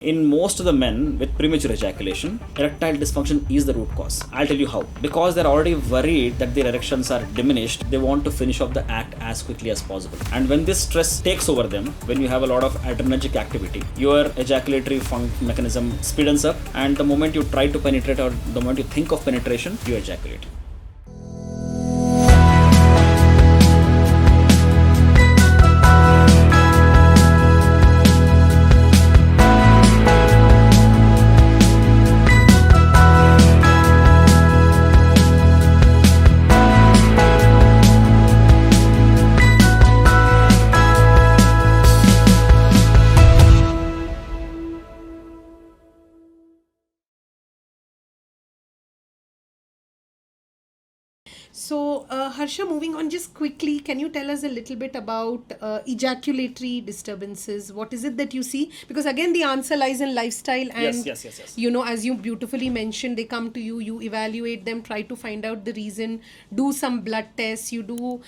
In most of the men with premature ejaculation, erectile dysfunction is the root cause. I'll tell you how. Because they're already worried that their erections are diminished, they want to finish off the act as quickly as possible. And when this stress takes over them, when you have a lot of adrenergic activity, your ejaculatory mechanism speeds up, and the moment you try to penetrate or the moment you think of penetration, you ejaculate. So, Harsha, moving on just quickly, can you tell us a little bit about ejaculatory disturbances? What is it that you see? Because again, the answer lies in lifestyle, and Yes. you know, as you beautifully mentioned, they come to you, you evaluate them, try to find out the reason, do some blood tests, you do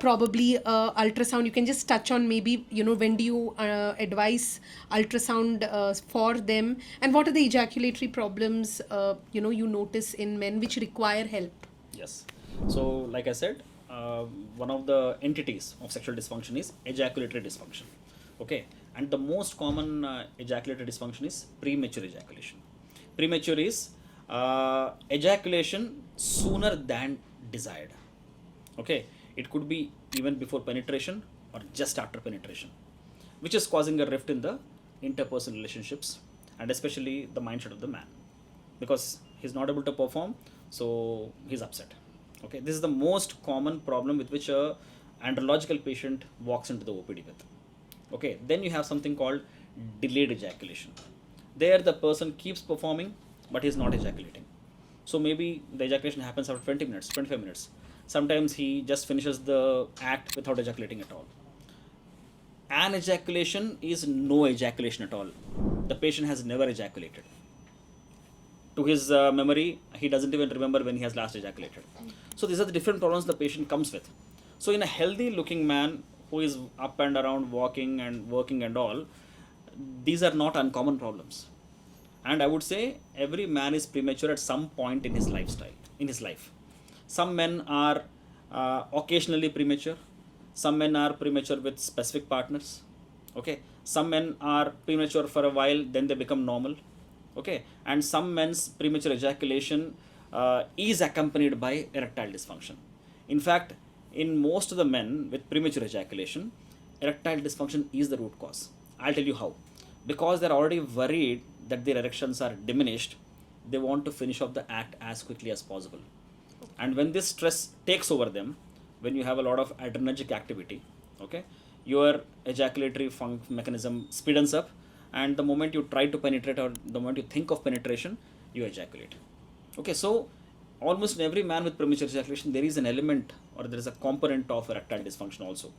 probably ultrasound. You can just touch on maybe, you know, when do you advise ultrasound for them, and what are the ejaculatory problems you notice in men which require help? Yes. So, like I said, one of the entities of sexual dysfunction is ejaculatory dysfunction. Okay, and the most common ejaculatory dysfunction is premature ejaculation. Premature is ejaculation sooner than desired. Okay, it could be even before penetration or just after penetration, which is causing a rift in the interpersonal relationships and especially the mindset of the man, because he's not able to perform, so he's upset. Okay, this is the most common problem with which a andrological patient walks into the OPD with. Okay, then you have something called delayed ejaculation. There the person keeps performing but he's not ejaculating. So maybe the ejaculation happens after 20 minutes, 25 minutes. Sometimes he just finishes the act without ejaculating at all. An ejaculation is no ejaculation at all. The patient has never ejaculated. To his memory, he doesn't even remember when he has last ejaculated. So these are the different problems the patient comes with. So in a healthy looking man who is up and around walking and working and all, these are not uncommon problems. And I would say every man is premature at some point in his life. Some men are occasionally premature. Some men are premature with specific partners. Okay. Some men are premature for a while, then they become normal. Okay, and some men's premature ejaculation is accompanied by erectile dysfunction. In fact, in most of the men with premature ejaculation, erectile dysfunction is the root cause. I'll tell you how. Because they're already worried that their erections are diminished, they want to finish off the act as quickly as possible. And when this stress takes over them, when you have a lot of adrenergic activity, okay, your ejaculatory mechanism speeds up, and the moment you try to penetrate or the moment you think of penetration, you ejaculate. Okay, so almost in every man with premature ejaculation, there is an element or there is a component of erectile dysfunction also.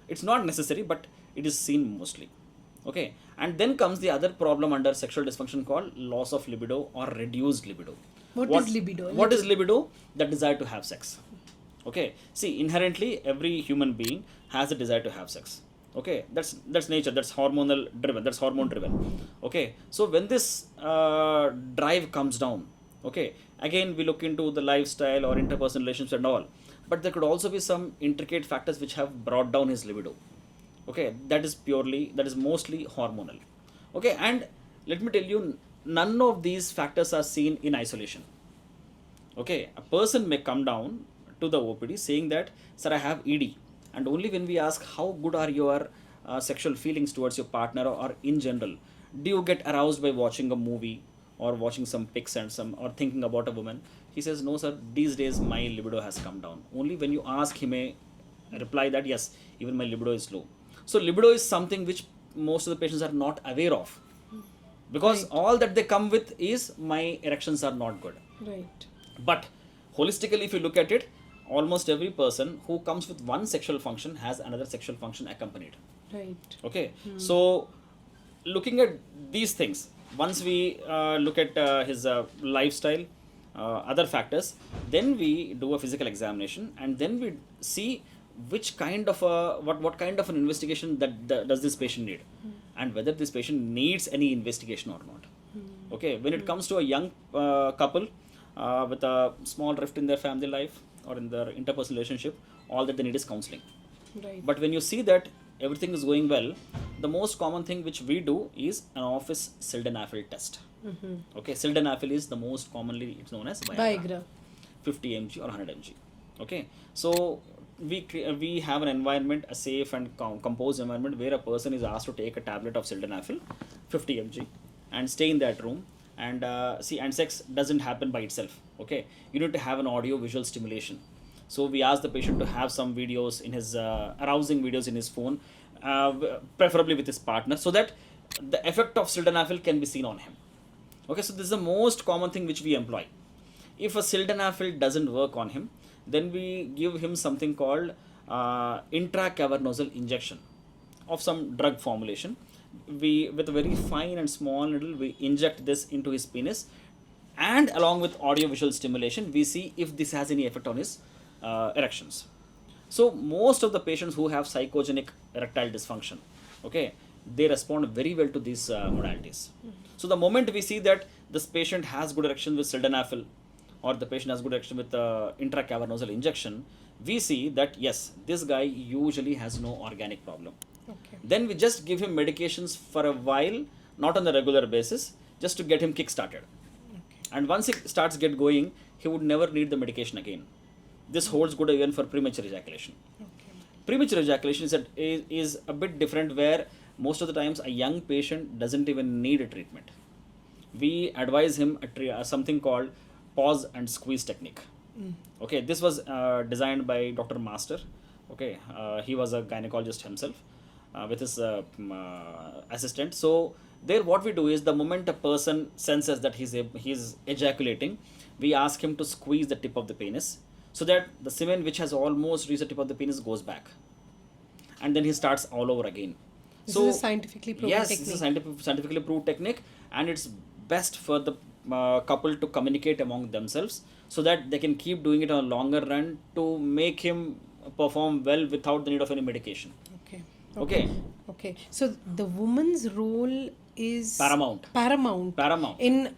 It's not necessary, but it is seen mostly. Okay, and then comes the other problem under sexual dysfunction called loss of libido or reduced libido. What is libido? What is libido? The desire to have sex. Okay, see, inherently every human being has a desire to have sex. Okay, that's nature, that's hormone driven. Okay, so when this drive comes down, okay, again we look into the lifestyle or interpersonal relationships and all, but there could also be some intricate factors which have brought down his libido. Okay, that is mostly hormonal. Okay, and let me tell you, none of these factors are seen in isolation. Okay, a person may come down to the OPD saying that, sir, I have ED. And only when we ask how good are your sexual feelings towards your partner or in general, do you get aroused by watching a movie or watching some pics and or thinking about a woman, he says, no sir, these days my libido has come down. Only when you ask, he may reply that yes, even my libido is low. So libido is something which most of the patients are not aware of, because all that they come with is my erections are not good. Right. But holistically, if you look at it, almost every person who comes with one sexual function has another sexual function accompanied. Right. Okay. So, looking at these things, once we look at his lifestyle, other factors, then we do a physical examination, and then we see which kind of a what kind of an investigation that does this patient need. and whether this patient needs any investigation or not. Okay, when it comes to a young couple with a small rift in their family life or in their interpersonal relationship, all that they need is counseling. Right. But when you see that everything is going well, the most common thing which we do is an office sildenafil test. Okay, sildenafil is the most commonly it's known as Viagra. 50 mg or 100 mg. Okay, so we have an environment, a safe and composed environment where a person is asked to take a tablet of sildenafil 50 mg and stay in that room and and sex doesn't happen by itself. Okay, you need to have an audio visual stimulation. So we ask the patient to have some videos in his arousing videos in his phone, preferably with his partner, so that the effect of sildenafil can be seen on him. Okay, so this is the most common thing which we employ. If a sildenafil doesn't work on him, then we give him something called Intracavernosal Injection of some drug formulation. We, with a very fine and small needle, we inject this into his penis, and along with audio visual stimulation, we see if this has any effect on his erections. So most of the patients who have psychogenic erectile dysfunction, okay, they respond very well to these modalities. So the moment we see that this patient has good erection with sildenafil, or the patient has good erection with intracavernosal injection, we see that yes, this guy usually has no organic problem. Okay. Then we just give him medications for a while, not on a regular basis, just to get him kick started. Okay. And once he starts get going, he would never need the medication again. This holds good even for premature ejaculation. Okay. Premature ejaculation is a bit different, where most of the times a young patient doesn't even need a treatment. We advise him something called pause and squeeze technique. Okay, this was designed by Dr. Master. Okay, he was a gynecologist himself with his assistant. So there what we do is, the moment a person senses that he's ejaculating, we ask him to squeeze the tip of the penis, so that the semen which has almost reached the tip of the penis goes back, and then he starts all over again. This So is a scientifically proven yes, technique. this is a scientifically proved technique, and it's best for the couple to communicate among themselves, so that they can keep doing it on a longer run to make him perform well without the need of any medication. Okay. Okay. Okay. So the woman's role is Paramount. Paramount. in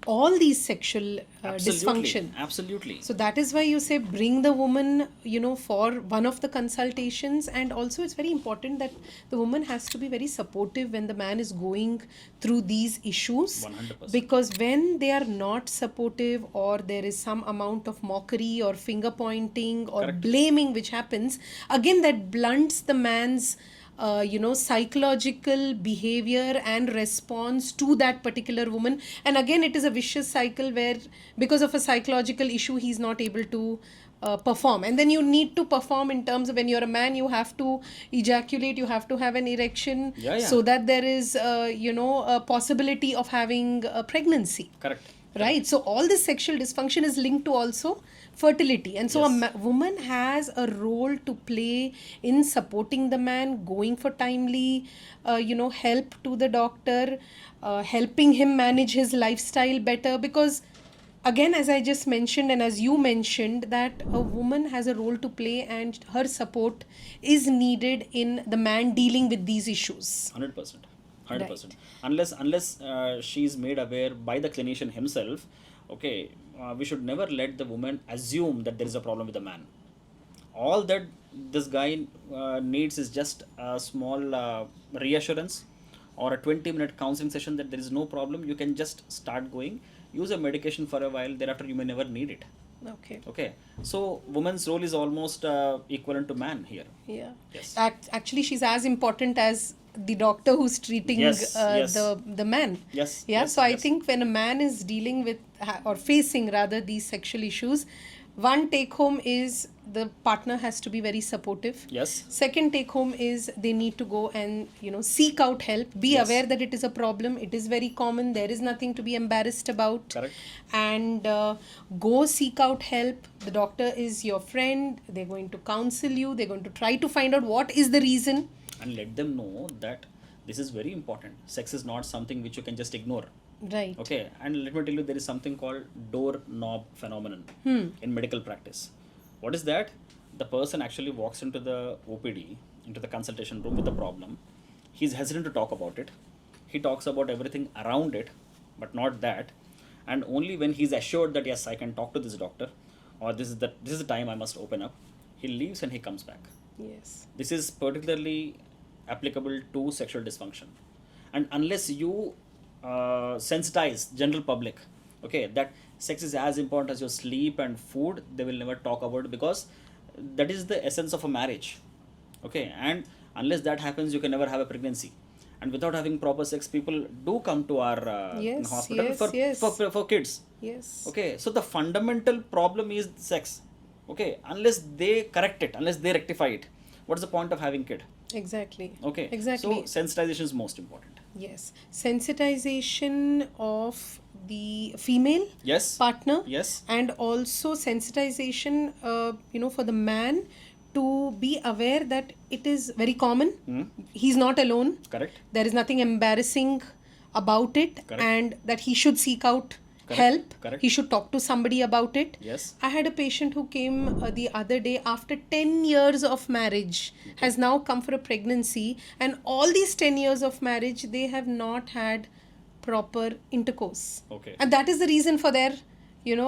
all these sexual Absolutely. dysfunction. Absolutely. So that is why you say bring the woman, for one of the consultations. And also it's very important that the woman has to be very supportive when the man is going through these issues. 100%. Because when they are not supportive, or there is some amount of mockery or finger pointing or Correct. blaming which happens, again that blunts the man's psychological behavior and response to that particular woman. And again it is a vicious cycle where, because of a psychological issue, he's not able to perform. And then you need to perform in terms of, when you're a man, you have to ejaculate, you have to have an erection, Yeah. so that there is a possibility of having a pregnancy. Correct. Right. So all this sexual dysfunction is linked to also fertility. And so Yes. a woman has a role to play in supporting the man, going for timely, help to the doctor, helping him manage his lifestyle better. Because again, as I just mentioned, and as you mentioned, that a woman has a role to play, and her support is needed in the man dealing with these issues. 100%. 100%. Unless she's made aware by the clinician himself, okay, we should never let the woman assume that there is a problem with the man. All that this guy needs is just a small reassurance, or a 20-minute counseling session that there is no problem. You can just start going, use a medication for a while, thereafter you may never need it. Okay. Okay, so woman's role is almost equivalent to man here. Yeah. Yes. Actually, she's as important as the doctor who's treating Yes, yes. the man. Yes. Yeah. yes, So I yes. think when a man is dealing with, or facing rather, these sexual issues, one take home is the partner has to be very supportive. Yes. Second take home is they need to go and seek out help. Be Yes. aware that it is a problem. It is very common. There is nothing to be embarrassed about. Correct. And go seek out help. The doctor is your friend. They're going to counsel you. They're going to try to find out what is the reason. And let them know that this is very important. Sex is not something which you can just ignore. Right. Okay, and let me tell you, there is something called DoorKnob phenomenon in medical practice. What is that? The person actually walks into the OPD, into the consultation room with a problem. he's hesitant to talk about it. He talks about everything around it, but not that. And only when he's assured that yes, I can talk to this doctor, or this is the time I must open up, he leaves and he comes back. Yes. This is particularly applicable to sexual dysfunction. And unless you sensitize general public, okay, that sex is as important as your sleep and food, they will never talk about it, because that is the essence of a marriage. Okay, and unless that happens, you can never have a pregnancy. And without having proper sex, people do come to our Yes, hospital yes, for, yes. for kids. Yes. Okay, so the fundamental problem is sex. Okay, unless they correct it, unless they rectify it, what is the point of having kid? Exactly. Okay, Exactly. so sensitization is most important. Yes. Sensitization of the female Yes. partner. Yes. And also sensitization, for the man to be aware that it is very common. He's not alone. Correct. There is nothing embarrassing about it. Correct. And that he should seek out Correct. help. Correct. He should talk to somebody about it. Yes. I had a patient who came the other day after 10 years of marriage, has now come for a pregnancy, and all these 10 years of marriage, they have not had proper intercourse. Okay. And that is the reason for their,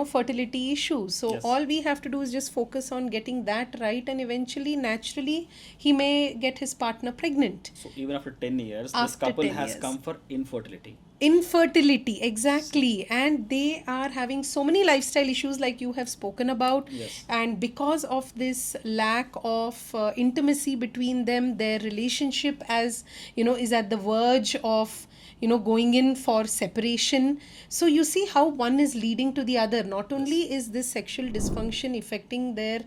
fertility issue. So Yes. all we have to do is just focus on getting that right, and eventually, naturally, he may get his partner pregnant. So even after 10 years, this After couple 10 has years. come for infertility. Infertility, exactly. And they are having so many lifestyle issues like you have spoken about. Yes. And because of this lack of intimacy between them, their relationship is at the verge of going in for separation. So you see how one is leading to the other. Not only is this sexual dysfunction affecting their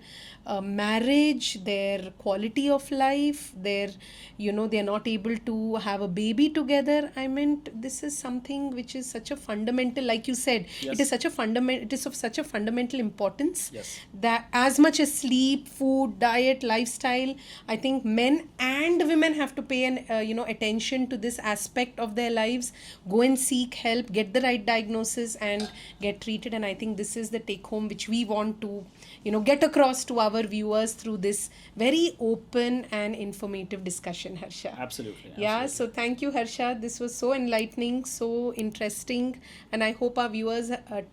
marriage, their quality of life, they're not able to have a baby together. I meant, this is something which is such a fundamental, like you said, Yes. it is of such a fundamental importance. Yes. That as much as sleep, food, diet, lifestyle, I think men and women have to pay an attention to this aspect of their lives. Go and seek help, get the right diagnosis, and get treated. And I think this is the take home which we want to get across to our viewers through this very open and informative discussion, Harsha. Absolutely. Yeah, absolutely. so thank you, Harsha. This was so enlightening, so interesting, and I hope our viewers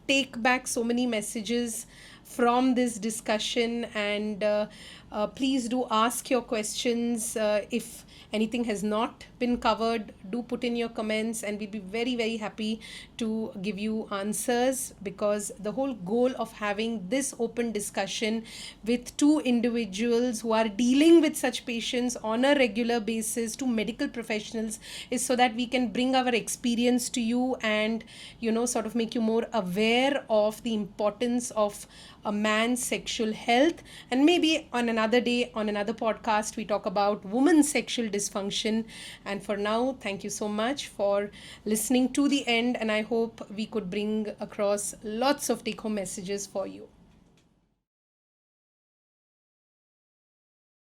take back so many messages from this discussion. And please do ask your questions. If anything has not been covered, do put in your comments, and we'll be very, very happy to give you answers, because the whole goal of having this open discussion with two individuals who are dealing with such patients on a regular basis, to medical professionals, is so that we can bring our experience to you and sort of make you more aware of the importance of a man's sexual health. And maybe on another day, on another podcast, we talk about women's sexual dysfunction. And for now, thank you so much for listening to the end, and I hope we could bring across lots of take home messages for you.